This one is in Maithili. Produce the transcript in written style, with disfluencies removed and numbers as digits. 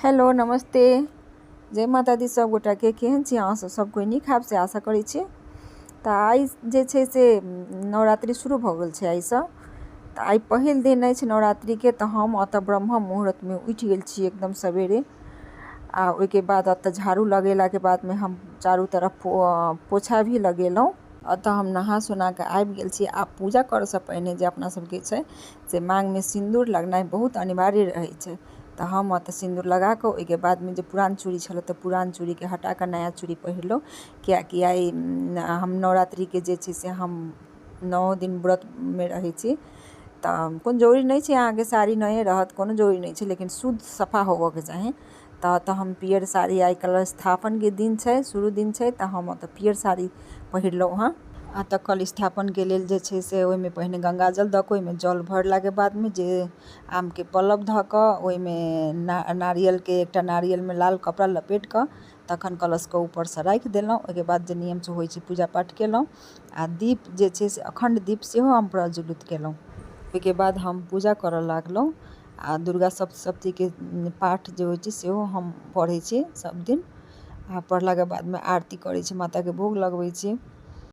हेलो नमस्ते जय माता दी सब गोटा के केहन छी अहाँ सब कोई नीक हैब से आशा करै छी। तऽ आइ जे छै से नवरात्रि शुरू भऽ गेल छै आइसँ। तऽ आइ पहिल दिन अछि नवरात्रि के। तऽ हम ओतऽ ब्रह्म मुहूर्त में उठि गेल छी एकदम सवेरे। आ ओइके बाद ओतऽ झाड़ू लगेला के बाद में हम चारू तरफ पोछा भी लगेलहुँ। अतः हम नहा सोना के आबि गेल छी। आ पूजा करऽ से पहिने जे अपना सबके छै से मांग में सिन्दूर लगनाइ बहुत अनिवार्य रहै छै। तऽ हम ओतऽ सिन्दूर लगा कऽ ओइके बाद में जे पुरान चूड़ी छलै तऽ पुरान चूड़ी के हटा कऽ नया चूड़ी पहिरलहुँ। कियाकि आइ हम नवरात्रि के जे छै से हम 9 दिन व्रत में रहै छी। तऽ कोनो जरूरी नहीं छै अहाँके साड़ी नए रहत, कोनो जरूरी नहीं छै, लेकिन शुद्ध सफा होबऽ के चाही। तऽ हम पियर साड़ी, आइ कलश स्थापन के दिन छै, शुरू दिन छै, तऽ हम ओतऽ पियर साड़ी पहिरलहुँ हँ। आ तऽ कल स्थापन के लेल जे छै से ओइमे पहिने गंगाजल दऽ कऽ ओइमे जल भरला के बाद में जे आम के पल्लव धऽ कऽ ओइमे नारियल के एकटा नारियल में लाल कपड़ा लपेट कऽ तखन कलश के ऊपर से राखि देलहुँ। ओइके बाद जे नियम से होइ छै पूजा पाठ केलहुँ। आ दीप जे छै से अखंड दीप सेहो हम प्रज्वलित केलहुँ। ओइके बाद हम पूजा करऽ लागलहुँ। आ दुर्गा सप्तशती के पाठ जे होइ छै सेहो हम पढ़ै छी सब दिन। आ पढ़ला के बाद में आरती करै छी, माता के भोग लगबै छी।